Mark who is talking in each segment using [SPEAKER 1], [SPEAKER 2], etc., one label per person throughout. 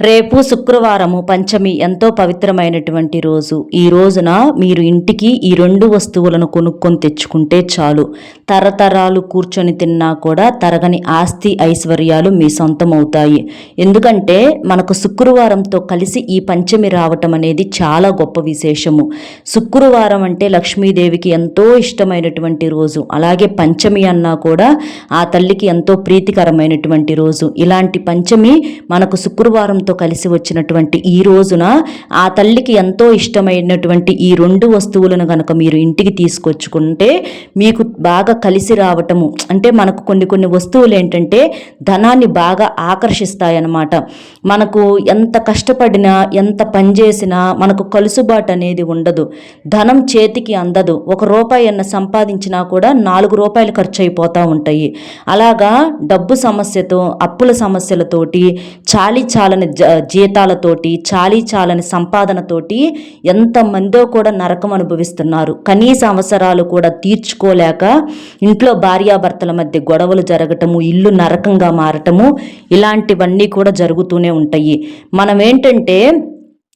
[SPEAKER 1] రేపు శుక్రవారము పంచమి ఎంతో పవిత్రమైనటువంటి రోజు. ఈ రోజున మీరు ఇంటికి ఈ రెండు వస్తువులను కొనుక్కొని తెచ్చుకుంటే చాలు. తరతరాలు కూర్చొని తిన్నా కూడా తరగని ఆస్తి ఐశ్వర్యాలు మీ సొంతం అవుతాయి. ఎందుకంటే మనకు శుక్రవారంతో కలిసి ఈ పంచమి రావటం అనేది చాలా గొప్ప విశేషము. శుక్రవారం అంటే లక్ష్మీదేవికి ఎంతో ఇష్టమైనటువంటి రోజు. అలాగే పంచమి అన్నా కూడా ఆ తల్లికి ఎంతో ప్రీతికరమైనటువంటి రోజు. ఇలాంటి పంచమి మనకు శుక్రవారం కలిసి వచ్చినటువంటి ఈ రోజున ఆ తల్లికి ఎంతో ఇష్టమైనటువంటి ఈ రెండు వస్తువులను గనక మీరు ఇంటికి తీసుకొచ్చుకుంటే మీకు బాగా కలిసి రావటము. అంటే మనకు కొన్ని వస్తువులు ఏంటంటే ధనాన్ని బాగా ఆకర్షిస్తాయన్నమాట. మనకు ఎంత కష్టపడినా ఎంత పనిచేసినా మనకు కలుసుబాటు అనేది ఉండదు. ధనం చేతికి అందదు. ₹1 అన్న సంపాదించినా కూడా ₹4 ఖర్చు అయిపోతూ ఉంటాయి. అలాగా డబ్బు సమస్యతో, అప్పుల సమస్యలతోటి, చాలని జీతాలతోటి, చాలని సంపాదనతోటి ఎంతమందో కూడా నరకం అనుభవిస్తున్నారు. కనీస అవసరాలు కూడా తీర్చుకోలేక ఇంట్లో భార్యాభర్తల మధ్య గొడవలు జరగటము, ఇల్లు నరకంగా మారటము, ఇలాంటివన్నీ కూడా జరుగుతూనే ఉంటాయి. మనం ఏంటంటే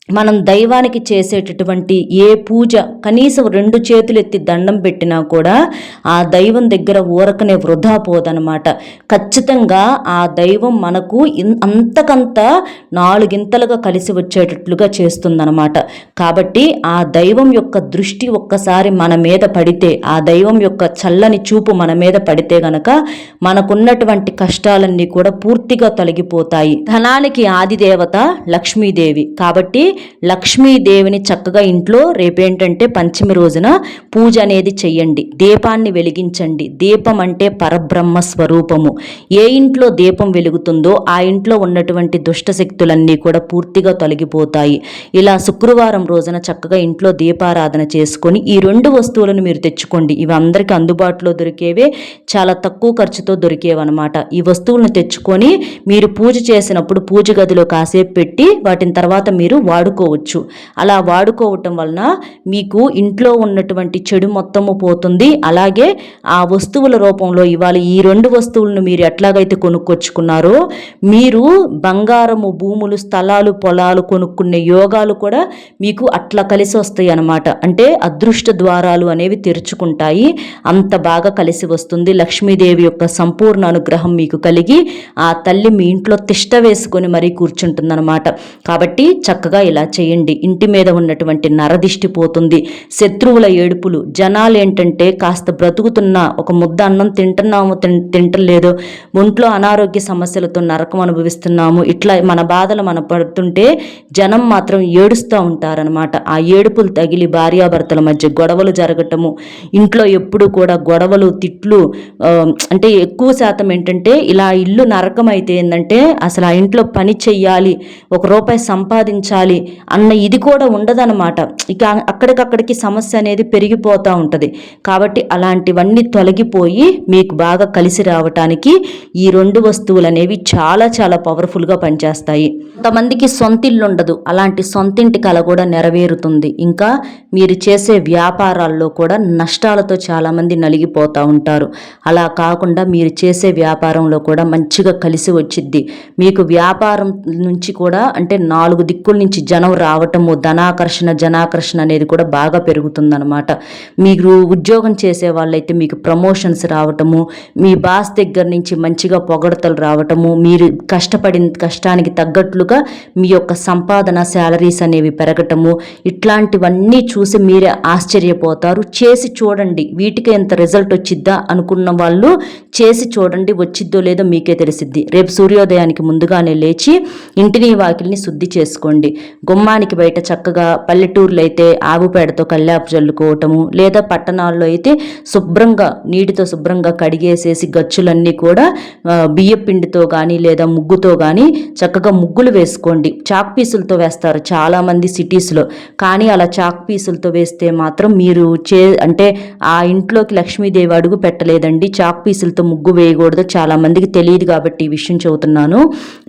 [SPEAKER 1] మనం దైవానికి చేసేటటువంటి ఏ పూజ కనీసం 2 చేతులు ఎత్తి దండం పెట్టినా కూడా ఆ దైవం దగ్గర ఊరకనే వృధా పోదనమాట. ఖచ్చితంగా ఆ దైవం మనకు అంతకంత 4 కలిసి వచ్చేటట్లుగా చేస్తుందనమాట. కాబట్టి ఆ దైవం యొక్క దృష్టి ఒక్కసారి మన మీద పడితే, ఆ దైవం యొక్క చల్లని చూపు మన మీద పడితే గనక మనకున్నటువంటి కష్టాలన్నీ కూడా పూర్తిగా తొలగిపోతాయి. ధనానికి ఆదిదేవత లక్ష్మీదేవి. కాబట్టి లక్ష్మీదేవిని చక్కగా ఇంట్లో రేపేంటంటే పంచమి రోజున పూజ అనేది చెయ్యండి. దీపాన్ని వెలిగించండి. దీపం అంటే పరబ్రహ్మ స్వరూపము. ఏ ఇంట్లో దీపం వెలుగుతుందో ఆ ఇంట్లో ఉన్నటువంటి దుష్టశక్తులన్నీ కూడా పూర్తిగా తొలగిపోతాయి. ఇలా శుక్రవారం రోజున చక్కగా ఇంట్లో దీపారాధన చేసుకొని ఈ 2 వస్తువులను మీరు తెచ్చుకోండి. ఇవి అందరికీ అందుబాటులో దొరికేవే, చాలా తక్కువ ఖర్చుతో దొరికేవన్నమాట. ఈ వస్తువులను తెచ్చుకొని మీరు పూజ చేసినప్పుడు పూజ గదిలో కాసేపు పెట్టి వాటిని తర్వాత మీరు వాడుకోవచ్చు. అలా వాడుకోవటం వలన మీకు ఇంట్లో ఉన్నటువంటి చెడు మొత్తము పోతుంది. అలాగే ఆ వస్తువుల రూపంలో ఇవాళ ఈ 2 వస్తువులను మీరు ఎట్లాగైతే కొనుక్కొచ్చుకున్నారో మీరు బంగారము, భూములు, స్థలాలు, పొలాలు కొనుక్కునే యోగాలు కూడా మీకు అట్లా కలిసి వస్తాయి అన్నమాట. అంటే అదృష్ట ద్వారాలు అనేవి తెరుచుకుంటాయి. అంత బాగా కలిసి వస్తుంది. లక్ష్మీదేవి యొక్క సంపూర్ణ అనుగ్రహం మీకు కలిగి ఆ తల్లి మీ ఇంట్లో తిష్ట వేసుకొని మరీ కూర్చుంటుందన్నమాట. కాబట్టి చక్కగా ఇలా చేయండి. ఇంటి మీద ఉన్నటువంటి నరదిష్టి పోతుంది. శత్రువుల ఏడుపులు, జనాలు ఏంటంటే కాస్త బ్రతుకుతున్నా ఒక ముద్ద అన్నం తింటున్నాము, తింటలేదు, ఒంట్లో అనారోగ్య సమస్యలతో నరకం అనుభవిస్తున్నాము, ఇట్లా మన బాధలు మనం పడుతుంటే జనం మాత్రం ఏడుస్తూ ఉంటారనమాట. ఆ ఏడుపులు తగిలి భార్యాభర్తల మధ్య గొడవలు జరగటము, ఇంట్లో ఎప్పుడు కూడా గొడవలు, తిట్లు, అంటే ఎక్కువ శాతం ఏంటంటే ఇలా ఇల్లు నరకం అయితే ఏంటంటే అసలు ఆ ఇంట్లో పని చెయ్యాలి, ₹1 సంపాదించాలి అన్న ఇది కూడా ఉండదన్నమాట. ఇక అక్కడికక్కడికి సమస్య అనేది పెరిగిపోతూ ఉంటుంది. కాబట్టి అలాంటివన్నీ తొలగిపోయి మీకు బాగా కలిసి రావటానికి ఈ 2 వస్తువులు అనేవి చాలా చాలా పవర్ఫుల్గా పనిచేస్తాయి. కొంతమందికి సొంతిల్లు ఉండదు. అలాంటి సొంతింటి కల కూడా నెరవేరుతుంది. ఇంకా మీరు చేసే వ్యాపారాల్లో కూడా నష్టాలతో చాలామంది నలిగిపోతూ ఉంటారు. అలా కాకుండా మీరు చేసే వ్యాపారంలో కూడా మంచిగా కలిసి వచ్చిద్ది. మీకు వ్యాపారం నుంచి కూడా అంటే 4 దిక్కుల నుంచి జనం రావటము, ధనాకర్షణ, జనాకర్షణ అనేది కూడా బాగా పెరుగుతుందన్నమాట. మీరు ఉద్యోగం చేసే వాళ్ళైతే మీకు ప్రమోషన్స్ రావటము, మీ బాస్ దగ్గర నుంచి మంచిగా పొగడతలు రావటము, మీరు కష్టపడిన కష్టానికి తగ్గట్లుగా మీ యొక్క సంపాదన, శాలరీస్ అనేవి పెరగటము, ఇట్లాంటివన్నీ చూసి మీరే ఆశ్చర్యపోతారు. చేసి చూడండి, వీటికి ఎంత రిజల్ట్ వచ్చిద్దా అనుకున్న వాళ్ళు చేసి చూడండి, వచ్చిద్దో లేదో మీకే తెలిసిద్ది. రేపు సూర్యోదయానికి ముందుగానే లేచి ఇంటిని వాకిల్ని శుద్ధి చేసుకోండి. గుమ్మానికి బయట చక్కగా, పల్లెటూరులో అయితే ఆవు పేడతో కల్లాపు చల్లుకోవటము, లేదా పట్టణాల్లో అయితే శుభ్రంగా నీటితో శుభ్రంగా కడిగేసేసి గచ్చులన్నీ కూడా బియ్య పిండితో కానీ లేదా ముగ్గుతో కానీ చక్కగా ముగ్గులు వేసుకోండి. చాక్ పీసులతో వేస్తారు చాలామంది సిటీస్లో. కానీ అలా చాక్ పీసులతో వేస్తే మాత్రం మీరు అంటే ఆ ఇంట్లోకి లక్ష్మీదేవి అడుగు పెట్టలేదండి. చాక్ పీసులతో ముగ్గు వేయకూడదు, చాలామందికి తెలియదు కాబట్టి ఈ విషయం చెబుతున్నాను.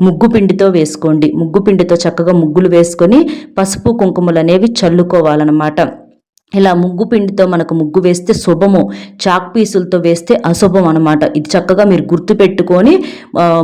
[SPEAKER 1] ముగ్గు పిండితో వేసుకోండి. ముగ్గు పిండితో చక్కగా ముగ్గులు వేసుకొని పసుపు కుంకుమలు అనేవి చల్లుకోవాలన్నమాట. ఇలా ముగ్గు పిండితో మనకు ముగ్గు వేస్తే శుభము, చాక్ పీసులతో వేస్తే అశుభం అనమాట. ఇది చక్కగా మీరు గుర్తు పెట్టుకొని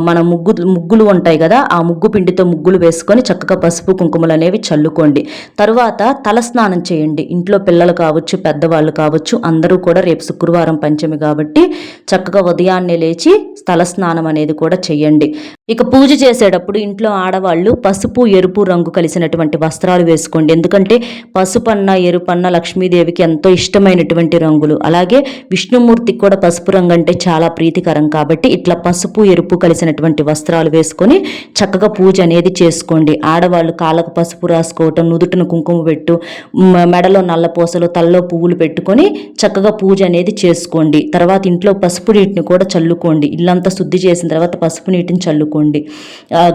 [SPEAKER 1] మన ముగ్గులు ఉంటాయి కదా, ఆ ముగ్గు పిండితో ముగ్గులు వేసుకొని చక్కగా పసుపు కుంకుమలు అనేవి చల్లుకోండి. తరువాత తలస్నానం చేయండి. ఇంట్లో పిల్లలు కావచ్చు, పెద్దవాళ్ళు కావచ్చు, అందరూ కూడా రేపు శుక్రవారం పంచమి కాబట్టి చక్కగా ఉదయాన్నే లేచి తలస్నానం అనేది కూడా చేయండి. ఇక పూజ చేసేటప్పుడు ఇంట్లో ఆడవాళ్ళు పసుపు ఎరుపు రంగు కలిసినటువంటి వస్త్రాలు వేసుకోండి. ఎందుకంటే పసుపన్న ఎరుపన్న లక్ష్మీదేవికి ఎంతో ఇష్టమైనటువంటి రంగులు. అలాగే విష్ణుమూర్తికి కూడా పసుపు రంగు అంటే చాలా ప్రీతికరం కాబట్టి ఇట్లా పసుపు ఎరుపు కలిసినటువంటి వస్త్రాలు వేసుకొని చక్కగా పూజ అనేది చేసుకోండి. ఆడవాళ్ళు కాళ్ళకు పసుపు రాసుకోవటం, నుదుటిన కుంకుమ పెట్టు, మెడలో నల్లపూసలు, తలలో పువ్వులు పెట్టుకొని చక్కగా పూజ అనేది చేసుకోండి. తర్వాత ఇంట్లో పసుపు నీటిని కూడా చల్లుకోండి. ఇల్లంతా శుద్ధి చేసిన తర్వాత పసుపు నీటిని చల్లుకోండి.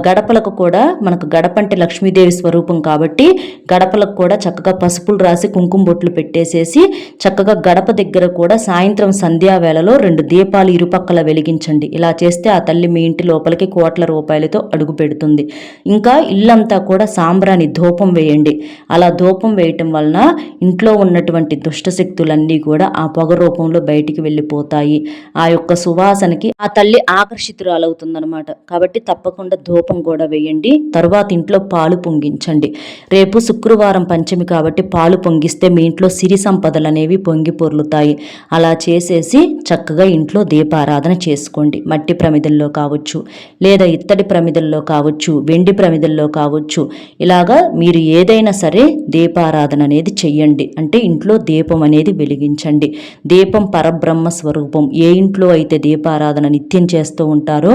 [SPEAKER 1] గడపలకు కూడా, మనకు గడప అంటే లక్ష్మీదేవి స్వరూపం కాబట్టి గడపలకు కూడా చక్కగా పసుపులు రాసి కుంకుమ బొట్లు పెట్టేసేసి చక్కగా గడప దగ్గర కూడా సాయంత్రం సంధ్యావేళలో 2 దీపాలు ఇరుపక్కల వెలిగించండి. ఇలా చేస్తే ఆ తల్లి మీ ఇంటి లోపలికి కోట్ల రూపాయలతో అడుగు పెడుతుంది. ఇంకా ఇల్లంతా కూడా సాంబ్రాణి ధూపం వేయండి. అలా ధూపం వేయటం వలన ఇంట్లో ఉన్నటువంటి దుష్టశక్తులన్నీ కూడా ఆ పొగ రూపంలో బయటికి వెళ్ళిపోతాయి. ఆ యొక్క సువాసనకి ఆ తల్లి ఆకర్షితురాలవుతుందనమాట. కాబట్టి తప్పకుండా ధూపం కూడా వేయండి. తరువాత ఇంట్లో పాలు పొంగించండి. రేపు శుక్రవారం పంచమి కాబట్టి పాలు పొంగిస్తే మీ ఇంట్లో సిరి సంపదలు అనేవి పొంగి పొర్లుతాయి. అలా చేసేసి చక్కగా ఇంట్లో దీపారాధన చేసుకోండి. మట్టి ప్రమిదల్లో కావచ్చు, లేదా ఇత్తడి ప్రమిదల్లో కావచ్చు, వెండి ప్రమిదల్లో కావచ్చు, ఇలాగా మీరు ఏదైనా సరే దీపారాధన అనేది చెయ్యండి. అంటే ఇంట్లో దీపం అనేది వెలిగించండి. దీపం పరబ్రహ్మ స్వరూపం. ఏ ఇంట్లో అయితే దీపారాధన నిత్యం చేస్తూ ఉంటారో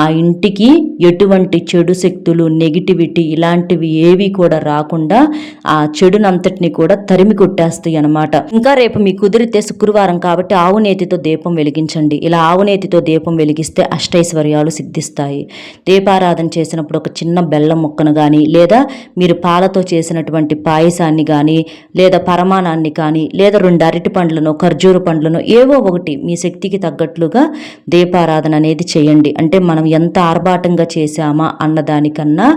[SPEAKER 1] ఆ ఇంటికి ఎటువంటి చెడు శక్తులు, నెగిటివిటీ ఇలాంటివి ఏవి కూడా రాకుండా ఆ చెడునంతటిని కూడా తరిమి కొట్టేస్తాయి అన్నమాట. ఇంకా రేపు మీకు కుదిరితే శుక్రవారం కాబట్టి ఆవు నేతితో దీపం వెలిగించండి. ఇలా ఆవు నేతితో దీపం వెలిగిస్తే అష్టైశ్వర్యాలు సిద్ధిస్తాయి. దీపారాధన చేసినప్పుడు ఒక చిన్న బెల్లం ముక్కను కానీ, లేదా మీరు పాలతో చేసినటువంటి పాయసాన్ని కానీ, లేదా పరమాణాన్ని కానీ, లేదా 2 అరటి పండ్లను, ఖర్జూర పండ్లను ఏవో ఒకటి మీ శక్తికి తగ్గట్లుగా దీపారాధన అనేది చేయండి. అంటే మనం ఎంత ఆర్భాటంగా చేశామా అన్నదానికన్నా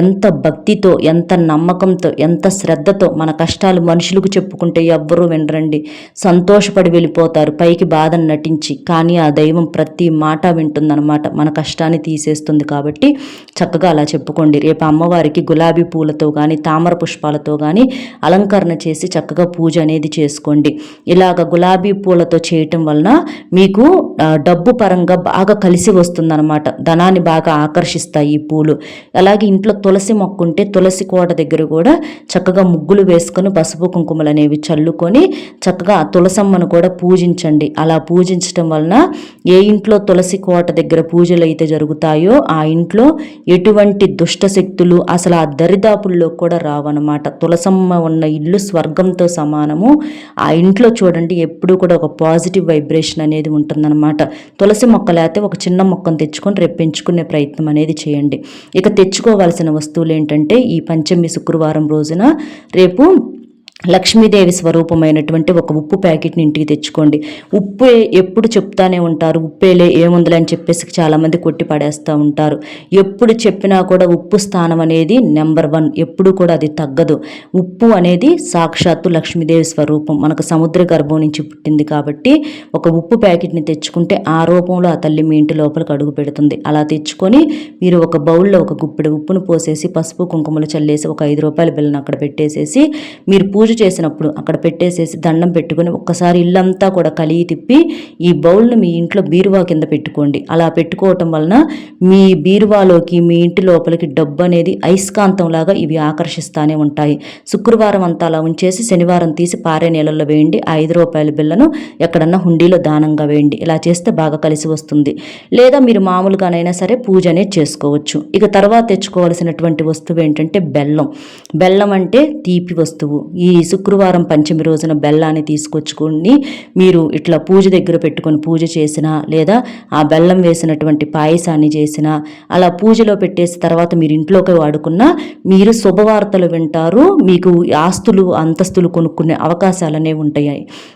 [SPEAKER 1] ఎంత భక్తితో, ఎంత నమ్మకంతో, ఎంత శ్రద్ధతో మన కష్టాలు మనుషులకు చెప్పుకుంటే ఎవ్వరూ వినరండి. సంతోషపడి వెళ్ళిపోతారు పైకి బాధను నటించి. కానీ ఆ దైవం ప్రతి మాట వింటుందన్నమాట. మన కష్టాన్ని తీసేస్తుంది. కాబట్టి చక్కగా అలా చెప్పుకోండి. రేపు అమ్మవారికి గులాబీ పూలతో కానీ, తామర పుష్పాలతో కానీ అలంకరణ చేసి చక్కగా పూజ అనేది చేసుకోండి. ఇలాగ గులాబీ పూలతో చేయటం వలన మీకు డబ్బు పరంగా బాగా కలిసి వస్తుందన్నమాట. ధనాన్ని బాగా ఆకర్షిస్తాయి ఈ పూలు. అలాగే ఇంట్లో తులసి మొక్క ఉంటే తులసి కోట దగ్గర కూడా చక్కగా ముగ్గులు వేసుకొని పసుపు కుంకుమలు అనేవి చల్లుకొని చక్కగా ఆ తులసమ్మను కూడా పూజించండి. అలా పూజించడం వలన ఏ ఇంట్లో తులసి కోట దగ్గర పూజలు అయితే జరుగుతాయో ఆ ఇంట్లో ఎటువంటి దుష్ట శక్తులు అసలు ఆ దరిదాపుల్లో కూడా రావన్నమాట. తులసమ్మ ఉన్న ఇల్లు స్వర్గంతో సమానము. ఆ ఇంట్లో చూడండి ఎప్పుడు కూడా ఒక పాజిటివ్ వైబ్రేషన్ అనేది ఉంటుందన్నమాట. తులసి మొక్క లేకపోతే ఒక చిన్న మొక్కను తెచ్చుకొని రేపు పెంచుకునే ప్రయత్నం అనేది చేయండి. ఇక తెచ్చుకోవాల్సిన వస్తువులు ఏంటంటే ఈ పంచమి శుక్రవారం రోజున రేపు లక్ష్మీదేవి స్వరూపమైనటువంటి ఒక ఉప్పు ప్యాకెట్ని ఇంటికి తెచ్చుకోండి. ఉప్పు ఎప్పుడు చెప్తానే ఉంటారు, ఉప్పేలే ఏముందిలే అని చెప్పేసి చాలామంది కొట్టి పడేస్తూ ఉంటారు. ఎప్పుడు చెప్పినా కూడా ఉప్పు స్థానం అనేది నెంబర్ 1. ఎప్పుడు కూడా అది తగ్గదు. ఉప్పు అనేది సాక్షాత్తు లక్ష్మీదేవి స్వరూపం. మనకు సముద్ర గర్భం నుంచి పుట్టింది కాబట్టి ఒక ఉప్పు ప్యాకెట్ని తెచ్చుకుంటే ఆ రూపంలో ఆ తల్లి మీ ఇంటి లోపలికి అడుగు పెడుతుంది. అలా తెచ్చుకొని మీరు ఒక బౌల్లో ఒక గుప్పెడు ఉప్పును పోసేసి పసుపు కుంకుమలు చల్లేసి ఒక 5 రూపాయల బిల్లను అక్కడ పెట్టేసేసి మీరు పూజ చేసినప్పుడు అక్కడ పెట్టేసేసి దండం పెట్టుకుని ఒక్కసారి ఇల్లంతా కూడా కలిగి తిప్పి ఈ బౌల్ను మీ ఇంట్లో బీరువా కింద పెట్టుకోండి. అలా పెట్టుకోవటం వలన మీ బీరువాలోకి, మీ ఇంటి లోపలికి డబ్బు అనేది అయస్కాంతంలాగా ఇవి ఆకర్షిస్తూనే ఉంటాయి. శుక్రవారం అంతా అలా ఉంచేసి శనివారం తీసి పారే నీళ్ళల్లో వేయండి. 5 రూపాయల బిల్లను ఎక్కడన్నా హుండీలో దానంగా వేయండి. ఇలా చేస్తే బాగా కలిసి వస్తుంది. లేదా మీరు మామూలుగానైనా సరే పూజ అనేది చేసుకోవచ్చు. ఇక తర్వాత తెచ్చుకోవాల్సినటువంటి వస్తువు ఏంటంటే బెల్లం. బెల్లం అంటే తీపి వస్తువు. ఈ శుక్రవారం పంచమి రోజున బెల్లాన్ని తీసుకొచ్చుకొని మీరు ఇట్లా పూజ దగ్గర పెట్టుకొని పూజ చేసినా, లేదా ఆ బెల్లం వేసినటువంటి పాయసాన్ని చేసినా, అలా పూజలో పెట్టేసి తర్వాత మీరు ఇంట్లోకి వాడుకున్నా మీరు శుభవార్తలు వింటారు. మీకు ఆస్తులు అంతస్తులు కొనుక్కునే అవకాశాలు అనేవి ఉంటాయి.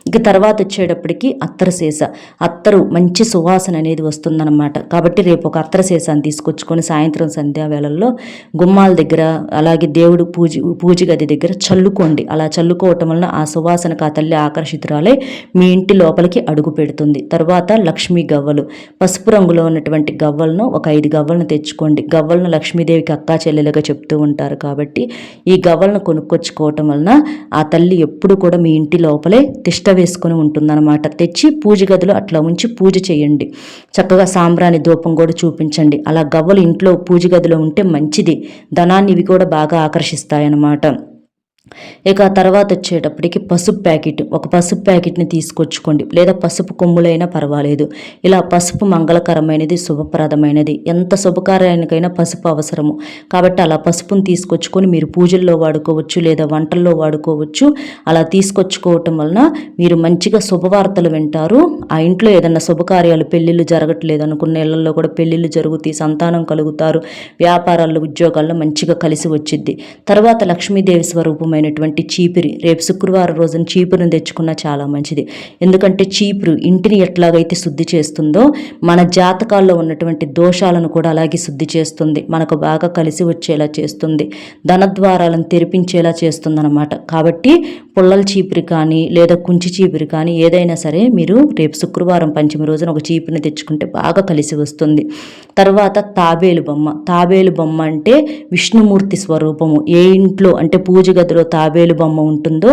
[SPEAKER 1] ఇక తర్వాత వచ్చేటప్పటికి అత్తరశేష, అత్తరు మంచి సువాసన అనేది వస్తుందన్నమాట. కాబట్టి రేపు ఒక అత్తరశేషాన్ని తీసుకొచ్చుకొని సాయంత్రం సంధ్యావేళల్లో గుమ్మాల దగ్గర, అలాగే దేవుడు పూజ గది దగ్గర చల్లుకోండి. అలా చల్లుకోవటం వలన ఆ సువాసనకు ఆ తల్లి ఆకర్షితురాలై మీ ఇంటి లోపలికి అడుగు పెడుతుంది. తర్వాత లక్ష్మీ గవ్వలు, పసుపు రంగులో ఉన్నటువంటి గవ్వలను ఒక 5 గవ్వలను తెచ్చుకోండి. గవ్వలను లక్ష్మీదేవికి అక్కా చెల్లెలుగా చెప్తూ ఉంటారు కాబట్టి ఈ గవ్వలను కొనుక్కొచ్చుకోవటం వలన ఆ తల్లి ఎప్పుడు కూడా మీ ఇంటి లోపలే తిష్ట వేసుకొని ఉంటుందన్నమాట. తెచ్చి పూజ గదిలో అట్లా ఉంచి పూజ చేయండి. చక్కగా సాంబ్రాణి ధూపం కూడా చూపించండి. అలా గవ్వలు ఇంట్లో పూజ గదిలో ఉంటే మంచిది. ధనాన్ని ఇవి కూడా బాగా ఆకర్షిస్తాయన్నమాట. ఇక తర్వాత వచ్చేటప్పటికి పసుపు ప్యాకెట్, ఒక పసుపు ప్యాకెట్ని తీసుకొచ్చుకోండి, లేదా పసుపు కొమ్ములైనా పర్వాలేదు. ఇలా పసుపు మంగళకరమైనది, శుభప్రదమైనది. ఎంత శుభకార్యానికైనా పసుపు అవసరము కాబట్టి అలా పసుపుని తీసుకొచ్చుకొని మీరు పూజల్లో వాడుకోవచ్చు, లేదా వంటల్లో వాడుకోవచ్చు. అలా తీసుకొచ్చుకోవటం వలన మీరు మంచిగా శుభవార్తలు వింటారు. ఆ ఇంట్లో ఏదన్నా శుభకార్యాలు, పెళ్ళిళ్ళు జరగట్లేదు అనుకున్న ఇళ్లలో కూడా పెళ్ళిళ్ళు జరుగుతాయి, సంతానం కలుగుతారు, వ్యాపారాల్లో ఉద్యోగాల్లో మంచిగా కలిసి వచ్చిద్ది. తర్వాత లక్ష్మీదేవి స్వరూపమైన చీపిరి, రేపు శుక్రవారం రోజున చీపురుని తెచ్చుకున్నా చాలా మంచిది. ఎందుకంటే చీపురు ఇంటిని ఎట్లాగైతే శుద్ధి చేస్తుందో మన జాతకాల్లో ఉన్నటువంటి దోషాలను కూడా అలాగే శుద్ధి చేస్తుంది, మనకు బాగా కలిసి వచ్చేలా చేస్తుంది, ధనద్వారాలను తెరిపించేలా చేస్తుంది అనమాట. కాబట్టి పుల్లల చీపురి కానీ లేదా కుంచి చీపురి కానీ ఏదైనా సరే మీరు రేపు శుక్రవారం పంచమి రోజున ఒక చీపురిని తెచ్చుకుంటే బాగా కలిసి వస్తుంది. తర్వాత తాబేలు బొమ్మ. తాబేలు బొమ్మ అంటే విష్ణుమూర్తి స్వరూపము. ఏ ఇంట్లో అంటే పూజ గదిలో తాబేలు బొమ్మ ఉంటుందో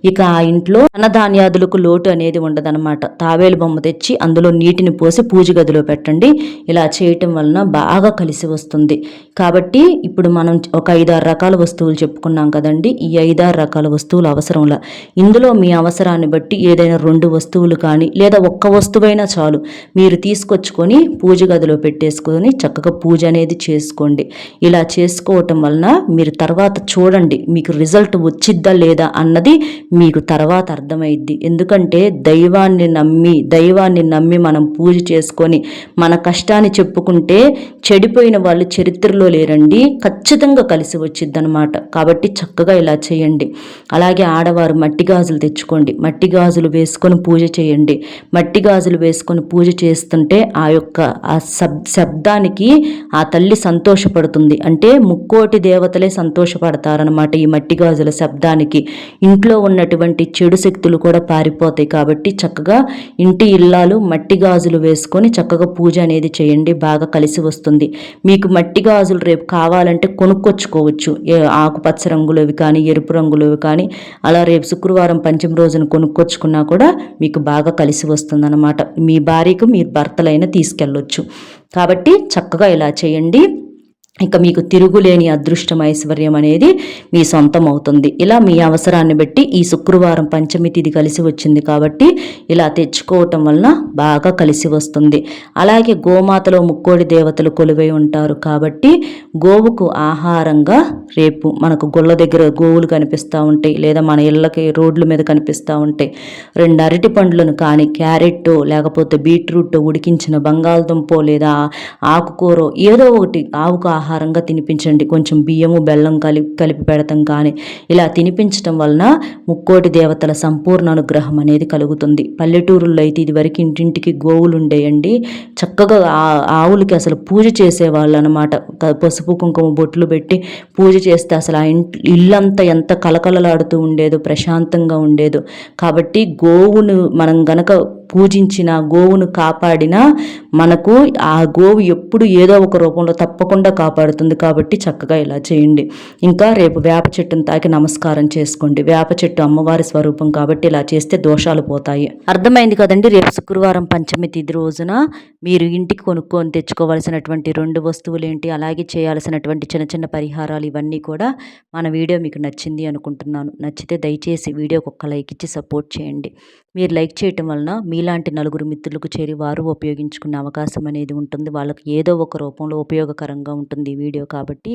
[SPEAKER 1] ఇక ఆ ఇంట్లో ధనధాన్యాదులకు లోటు అనేది ఉండదన్నమాట. తాబేలు బొమ్మ తెచ్చి అందులో నీటిని పోసి పూజ గదిలో పెట్టండి. ఇలా చేయటం వలన బాగా కలిసి వస్తుంది. కాబట్టి ఇప్పుడు మనం ఒక 5-6 రకాల వస్తువులు చెప్పుకున్నాం కదండి. ఈ 5-6 రకాల వస్తువులు అవసరంలా ఇందులో మీ అవసరాన్ని బట్టి ఏదైనా 2 వస్తువులు కానీ లేదా ఒక్క వస్తువైనా చాలు మీరు తీసుకొచ్చుకొని పూజ గదిలో పెట్టేసుకొని చక్కగా పూజ అనేది చేసుకోండి. ఇలా చేసుకోవటం వలన మీరు తర్వాత చూడండి మీకు రిజల్ట్ వచ్చిద్దా లేదా అన్నది మీకు తర్వాత అర్థమైద్ది. ఎందుకంటే దైవాన్ని నమ్మి మనం పూజ చేసుకొని మన కష్టాన్ని చెప్పుకుంటే చెడిపోయిన వాళ్ళు చరిత్రలో లేరండి, ఖచ్చితంగా కలిసి వచ్చిద్దనమాట. కాబట్టి చక్కగా ఇలా చేయండి. అలాగే ఆడవారు మట్టి గాజులు తెచ్చుకోండి, మట్టి గాజులు వేసుకొని పూజ చేయండి. మట్టి గాజులు వేసుకొని పూజ చేస్తుంటే ఆ శబ్దానికి ఆ తల్లి సంతోషపడుతుంది. అంటే ముక్కోటి దేవతలే సంతోషపడతారనమాట ఈ మట్టి గాజుల శబ్దానికి. ఇంట్లో ఉన్నటువంటి చెడు శక్తులు కూడా పారిపోతాయి. కాబట్టి చక్కగా ఇంటి ఇల్లాలు మట్టి గాజులు వేసుకొని చక్కగా పూజ అనేది చేయండి, బాగా కలిసి వస్తుంది. మీకు మట్టి గాజులు రేపు కావాలంటే కొనుక్కొచ్చుకోవచ్చు, ఆకుపచ్చ రంగులోవి కానీ ఎరుపు రంగులోవి కానీ. అలా రేపు శుక్రవారం పంచమి రోజున కొనుక్కొచ్చుకున్నా కూడా మీకు బాగా కలిసి వస్తుందన్నమాట. మీ భార్యకు మీరు భర్తలైనా తీసుకెళ్ళొచ్చు. కాబట్టి చక్కగా ఇలా చేయండి. ఇక మీకు తిరుగులేని అదృష్టం, ఐశ్వర్యం అనేది మీ సొంతం అవుతుంది. ఇలా మీ అవసరాన్ని బట్టి ఈ శుక్రవారం పంచమి తిథి కలిసి వచ్చింది కాబట్టి ఇలా తెచ్చుకోవటం వలన బాగా కలిసి వస్తుంది. అలాగే గోమాతలో ముక్కోడి దేవతలు కొలువై ఉంటారు కాబట్టి గోవుకు ఆహారంగా రేపు మనకు గొల్ల దగ్గర గోవులు కనిపిస్తూ ఉంటాయి, లేదా మన ఇళ్ళకి రోడ్ల మీద కనిపిస్తూ ఉంటాయి. 2 అరటి పండ్లను కానీ, క్యారెట్ లేకపోతే బీట్రూట్, ఉడికించిన బంగాళదుంపో లేదా ఆకుకూర ఏదో ఒకటి ఆవుకు ఆహారంగా తినిపించండి. కొంచెం బియ్యము బెల్లం కలిపి పెడతాం కానీ ఇలా తినిపించడం వలన ముక్కోటి దేవతల సంపూర్ణ అనుగ్రహం అనేది కలుగుతుంది. పల్లెటూరుల్లో అయితే ఇదివరకు ఇంటింటికి గోవులు ఉండేయండి. చక్కగా ఆవులకి అసలు పూజ చేసేవాళ్ళు అనమాట. పసుపు కుంకుమ బొట్లు పెట్టి పూజ చేస్తే అసలు ఆ ఇల్లంతా ఎంత కలకలలాడుతూ ఉండేదో, ప్రశాంతంగా ఉండేదో. కాబట్టి గోవును మనం గనక పూజించిన, గోవును కాపాడినా మనకు ఆ గోవు ఎప్పుడు ఏదో ఒక రూపంలో తప్పకుండా కాపాడుతుంది. కాబట్టి చక్కగా ఇలా చేయండి. ఇంకా రేపు వేప చెట్టును తాకి నమస్కారం చేసుకోండి. వేప చెట్టు అమ్మవారి స్వరూపం కాబట్టి ఇలా చేస్తే దోషాలు పోతాయి. అర్థమైంది కదండి. రేపు శుక్రవారం పంచమి తిథి రోజున మీరు ఇంటికి కొనుక్కొని తెచ్చుకోవాల్సినటువంటి 2 వస్తువులు ఏంటి, అలాగే చేయాల్సినటువంటి చిన్న చిన్న పరిహారాలు ఇవన్నీ కూడా మన వీడియో మీకు నచ్చింది అనుకుంటున్నాను. నచ్చితే దయచేసి వీడియోకి ఒక్క లైక్ ఇచ్చి సపోర్ట్ చేయండి. మీరు లైక్ చేయటం వలన మీలాంటి నలుగురు మిత్రులకు చేరి వారు ఉపయోగించుకునే అవకాశం అనేది ఉంటుంది. వాళ్ళకి ఏదో ఒక రూపంలో ఉపయోగకరంగా ఉంటుంది ఈ వీడియో. కాబట్టి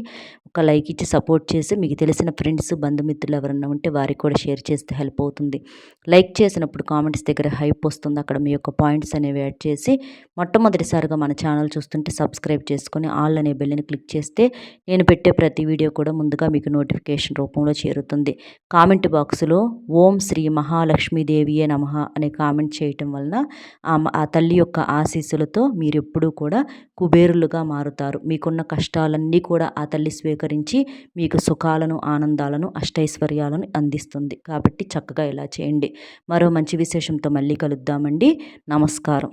[SPEAKER 1] ఒక లైక్ ఇచ్చి సపోర్ట్ చేసి మీకు తెలిసిన ఫ్రెండ్స్, బంధుమిత్రులు ఎవరన్నా ఉంటే వారికి కూడా షేర్ చేస్తే హెల్ప్ అవుతుంది. లైక్ చేసినప్పుడు కామెంట్స్ దగ్గర హైప్ వస్తుంది, అక్కడ మీ యొక్క పాయింట్స్ అనేవి యాడ్ చేసి మొట్టమొదటిసారిగా మన ఛానల్ చూస్తుంటే సబ్స్క్రైబ్ చేసుకొని ఆల్ అనే బెల్ని క్లిక్ చేస్తే నేను పెట్టే ప్రతి వీడియో కూడా ముందుగా మీకు నోటిఫికేషన్ రూపంలో చేరుతుంది. కామెంట్ బాక్స్లో ఓం శ్రీ మహాలక్ష్మీదేవియే నమః నమః అనే కామెంట్ చేయటం వలన ఆ తల్లి యొక్క ఆశీస్సులతో మీరెప్పుడూ కూడా కుబేరులుగా మారుతారు. మీకున్న కష్టాలన్నీ కూడా ఆ తల్లి స్వీకరించి మీకు సుఖాలను, ఆనందాలను, అష్టైశ్వర్యాలను అందిస్తుంది. కాబట్టి చక్కగా ఇలా చేయండి. మరో మంచి విశేషంతో మళ్ళీ కలుద్దామండి. నమస్కారం.